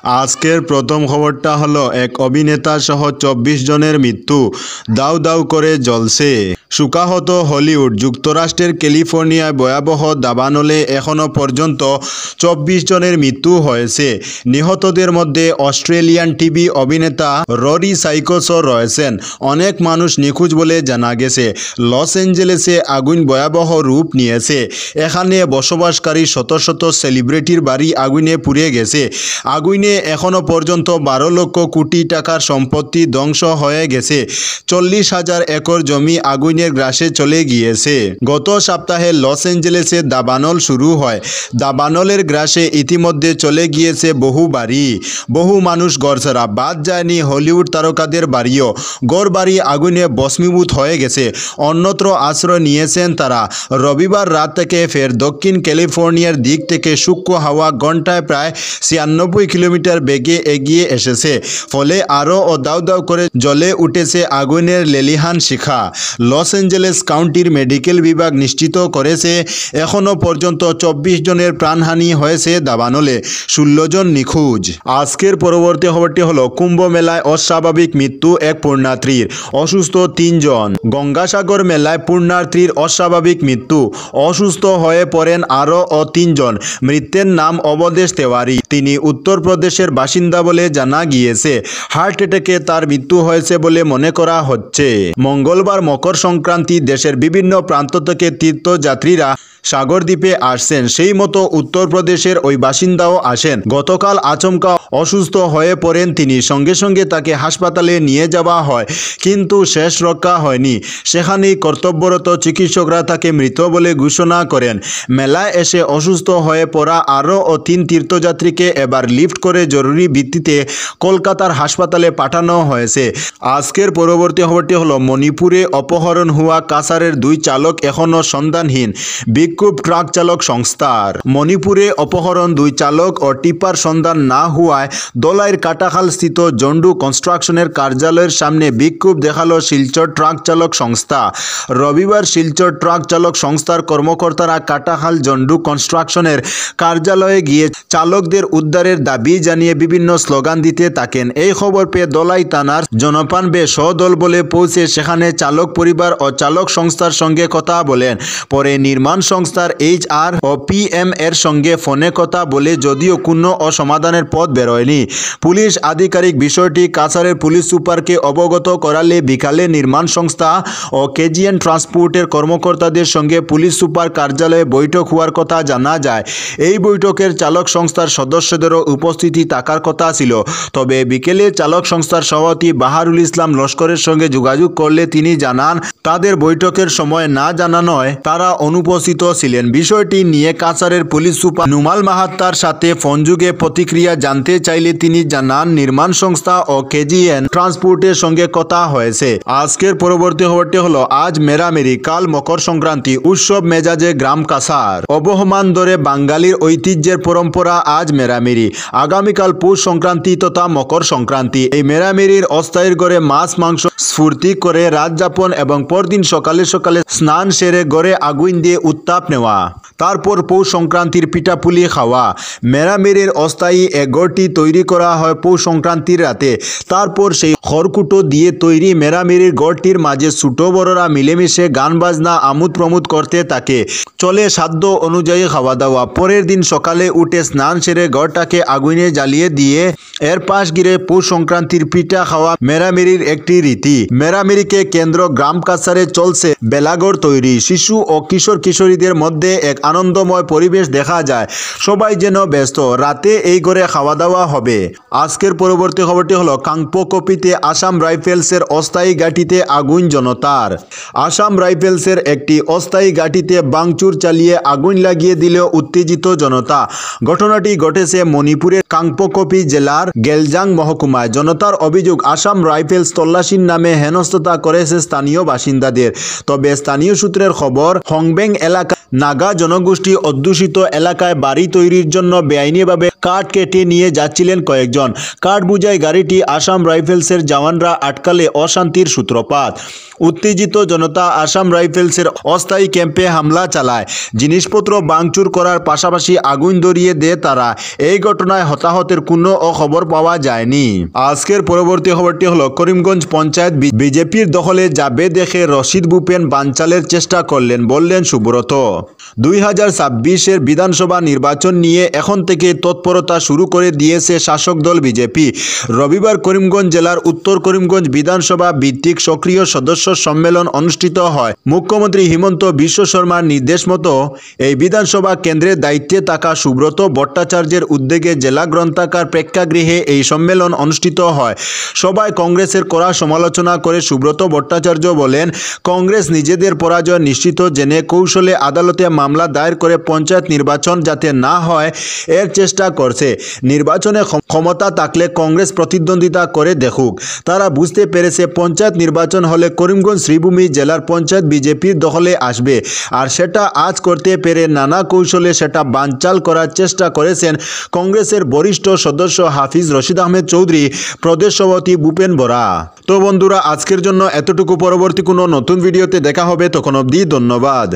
আজকের প্রথম খবরটা হলো এক অভিনেতা সহ ২৪ জনের মৃত্যু। দাউ দাউ করে জ্বলছে শোকাহত হলিউড। যুক্তরাষ্ট্রের ক্যালিফোর্নিয়ায় ভয়াবহ দাবানলে এখনও পর্যন্ত ২৪ জনের মৃত্যু হয়েছে। নিহতদের মধ্যে অস্ট্রেলিয়ান টিভি অভিনেতা ররি সাইকোসও রয়েছেন। অনেক মানুষ নিখোঁজ বলে জানা গেছে। লস অ্যাঞ্জেলেসে আগুন ভয়াবহ রূপ নিয়েছে। এখানে বসবাসকারী শত শত সেলিব্রিটির বাড়ি আগুনে পুড়ে গেছে। আগুনে এখনও পর্যন্ত ১২ লক্ষ কোটি টাকার সম্পত্তি ধ্বংস হয়ে গেছে। ৪০,০০০ একর জমি আগুনের গ্রাসে চলে গিয়েছে। গত সপ্তাহে লস অ্যাঞ্জেলেসে দাবানল শুরু হয়। দাবানলের গ্রাসে ইতিমধ্যে চলে গিয়েছে বহু বাড়ি। বহু মানুষ ঘরছাড়া। বাদ যায়নি হলিউড তারকাদের বাড়িও। ঘরবাড়ি আগুনে ভস্মীভূত হয়ে গেছে। অন্যত্র আশ্রয় নিয়েছেন তারা। রবিবার রাত থেকে ফের দক্ষিণ ক্যালিফোর্নিয়ার দিক থেকে শুষ্ক হাওয়া ঘন্টায় প্রায় ৯৬ কিলোমিটার বেগে এগিয়ে এসেছে। ফলে আরও দাউ দাউ করে জ্বলে উঠেছে আগুনের লেলিহান শিখা। লস অ্যাঞ্জেলেস কাউন্টির মেডিকেল বিভাগ নিশ্চিত করেছে এখনও পর্যন্ত ২৪ জনের প্রাণহানি হয়েছে দাবানলে, ১৬ জন নিখোঁজ। আজকের পরবর্তী খবরটি হলো কুম্ভ মেলায় অস্বাভাবিক মৃত্যু এক পুণ্যার্থীর, অসুস্থ ৩ জন। গঙ্গাসাগর মেলায় পুণ্যার্থীর অস্বাভাবিক মৃত্যু, অসুস্থ হয়ে পড়েন আরও ৩ জন। মৃতের নাম অবদেশ তেওয়ারি। তিনি উত্তরপ্রদেশের বাসিন্দা বলে জানা গিয়েছে। হার্ট অ্যাটাকে তার মৃত্যু হয়েছে বলে মনে করা হচ্ছে। মঙ্গলবার মকর সংক্রান্তি। দেশের বিভিন্ন প্রান্ত থেকে তীর্থযাত্রীরা সাগরদ্বীপে আসছেন। সেই মতো উত্তরপ্রদেশের ওই বাসিন্দাও আসেন। গতকাল আচমকা অসুস্থ হয়ে পড়েন তিনি। সঙ্গে সঙ্গে তাকে হাসপাতালে নিয়ে যাওয়া হয়, কিন্তু শেষ রক্ষা হয়নি। সেখানেই কর্তব্যরত চিকিৎসকরা তাকে মৃত বলে ঘোষণা করেন। মেলায় এসে অসুস্থ হয়ে পড়া আরও ৩ তীর্থযাত্রীকে এবার লিফট করে জরুরি ভিত্তিতে কলকাতার হাসপাতালে পাঠানো হয়েছে। আজকের পরবর্তী খবরটি হলো মণিপুরে অপহরণ হওয়া কাছারের 2 চালক এখনও সন্ধানহীন। বিক্ষোভ ট্রাক চালক সংস্থার। মণিপুরে অপহরণ 2 চালক ও টিপার সন্ধান না হওয়ায় দলাইর কাটাখাল স্থিত জন্ডু কনস্ট্রাকশনের কার্যালয়ের সামনে বিক্ষোভ দেখালো শিলচর ট্রাক চালক সংস্থা। রবিবার শিলচর ট্রাক চালক সংস্থার কর্মকর্তারা কাটাখাল জন্ডু কনস্ট্রাকশনের কার্যালয়ে গিয়ে চালকদের উদ্ধারের দাবি জানিয়ে বিভিন্ন স্লোগান দিতে থাকেন। এই খবর পেয়ে দলাই থানার জনপান বে সদল বলে পৌঁছে সেখানে চালক পরিবার ও চালক সংস্থার সঙ্গে কথা বলেন। পরে নির্মাণ সংস্থার HR ও PM এর সঙ্গে ফোনে কথা বলে যদিও কোনো সমাধানের পথ বেরোয়নি। পুলিশ আধিকারিক বিষয়টি কাছাড়ের পুলিশ সুপারকে অবগত করালে বিকালে নির্মাণ সংস্থা ও KGN ট্রান্সপোর্টের কর্মকর্তাদের সঙ্গে পুলিশ সুপার কার্যালয়ে বৈঠক হওয়ার কথা জানা যায়। এই বৈঠকের চালক সংস্থার সদস্যদেরও উপস্থিতি থাকার কথা ছিল। তবে বিকেলে চালক সংস্থার সভাপতি বাহারুল ইসলাম লস্করের সঙ্গে যোগাযোগ করলে তিনি জানান তাদের বৈঠকের সময় না জানানোয় তারা অনুপস্থিত ছিলেন। বিষয়টি নিয়ে কাছাড়ের পুলিশ সুপার নুমাল মাহাত্তার সাথে ফোনযোগে প্রতিক্রিয়া জানতে চাইলে তিনি জানান নির্মাণ সংস্থা ও KGN ট্রান্সপোর্টের সঙ্গে কথা হয়েছে। আজকের পরবর্তী খবরটি হলো আজ মেরামেরি, কাল মকর সংক্রান্তি। উৎসব মেজাজে গ্রাম কাছাড়। অবহমান ধরে বাঙালির ঐতিহ্যের পরম্পরা আজ মেরামেরি। আগামীকাল পৌষ সংক্রান্তি তথা মকর সংক্রান্তি। এই মেরামেরির অস্থায়ীর ঘরে মাছ মাংস স্ফূর্তি করে রাত যাপন এবং পরদিন সকালে সকালে স্নান সেরে ঘরে আগুন দিয়ে উত্তাপ নেওয়া, তারপর পৌষ সংক্রান্তির পিঠাপুলি খাওয়া। মেরামেরির অস্থায়ী এক ঘরটি তৈরি করা হয় পৌষ সংক্রান্তির রাতে। তারপর সেই খড়কুটো দিয়ে তৈরি মেরামেরির ঘরটির মাঝে ছোট বড়রা মিলেমিশে গান বাজনা আমোদ প্রমোদ করতে থাকে। চলে সাধ্য অনুযায়ী খাওয়া দাওয়া। পরের দিন সকালে উঠে স্নান সেরে ঘরটাকে আগুনে জ্বালিয়ে দিয়ে এর পাশ ঘিরে পৌষ সংক্রান্তির পিঠা খাওয়া মেরামেরির একটি রীতি। মেরামেরিকে কেন্দ্র গ্রাম কাছাড়ে চলছে বেলাঘর তৈরি। শিশু ও কিশোর কিশোরীদের মধ্যে এক আনন্দময় পরিবেশ দেখা যায়। সবাই যেন ব্যস্ত। রাতে এই ঘরে খাওয়া দাওয়া হবে। আজকের পরবর্তী খবরটি হলো কাংপোকপিতে আসাম রাইফেলসের অস্থায়ী ঘাঁটিতে আগুন জনতার। আসাম রাইফেলসের একটি অস্থায়ী ঘাঁটিতে ভাঙচুর চালিয়ে আগুন লাগিয়ে দিল উত্তেজিত জনতা। ঘটনাটি ঘটেছে মণিপুরের কাংপোকপি জেলার গেলজাং মহকুমায়। জনতার অভিযোগ আসাম রাইফেলস তল্লাশির নামে হেনস্থতা করেছে স্থানীয় বাসিন্দাদের। তবে স্থানীয় সূত্রের খবর হংবেং এলাকা নাগা জনগোষ্ঠী অধ্যুষিত এলাকায় বাড়ি তৈরির জন্য বেআইনিভাবে কাঠ কেটে নিয়ে যাচ্ছিলেন কয়েকজন। কাঠ বোঝাই গাড়িটি আসাম রাইফেলসের জওয়ানরা আটকালে অশান্তির সূত্রপাত। উত্তেজিত জনতা আসাম রাইফেলসের অস্থায়ী ক্যাম্পে হামলা চালায়। জিনিসপত্র ভাঙচুর করার পাশাপাশি আগুন ধরিয়ে দেয় তারা। এই ঘটনায় হতাহতের কোনো খবর পাওয়া যায়নি। আজকের পরবর্তী খবরটি হলো, করিমগঞ্জ পঞ্চায়েত বিজেপির দখলে যাবে দেখে রশিদ ভূপেন বানচালের চেষ্টা করলেন, বললেন সুব্রত। 2026-এর বিধানসভা নির্বাচন নিয়ে এখন থেকে তৎপরতা শুরু করে দিয়েছে শাসক দল বিজেপি। রবিবার করিমগঞ্জ জেলার উত্তর করিমগঞ্জ বিধানসভা ভিত্তিক সক্রিয় সদস্য সম্মেলন অনুষ্ঠিত হয়। মুখ্যমন্ত্রী হিমন্ত বিশ্ব শর্মার নির্দেশ মতো এই বিধানসভা কেন্দ্রের দায়িত্বে থাকা সুব্রত ভট্টাচার্যের উদ্যোগে জেলা গ্রন্থাগার প্রেক্ষাগৃহে এই সম্মেলন অনুষ্ঠিত হয়। সবাই কংগ্রেসের কড়া সমালোচনা করে সুব্রত ভট্টাচার্য বলেন, কংগ্রেস নিজেদের পরাজয় নিশ্চিত জেনে কৌশলে আদালতে মামলা দায়ের করে পঞ্চায়েত নির্বাচন যাতে না হয় এর চেষ্টা করছে। নির্বাচনে ক্ষমতা থাকলে কংগ্রেস প্রতিদ্বন্দ্বিতা করে দেখুক। তারা বুঝতে পেরেছে পঞ্চায়েত নির্বাচন হলে করিমগঞ্জ শ্রীভূমি জেলার পঞ্চায়েত বিজেপির দখলে আসবে, আর সেটা আজ করতে পেরে নানা কৌশলে সেটা বানচাল করার চেষ্টা করেছেন কংগ্রেসের বরিষ্ঠ সদস্য হাফিজ রশিদ আহমেদ চৌধুরী, প্রদেশ সভাপতি ভূপেন বরা। তো বন্ধুরা, আজকের জন্য এতটুকু। পরবর্তী কোনো নতুন ভিডিওতে দেখা হবে, তখন অবধি ধন্যবাদ।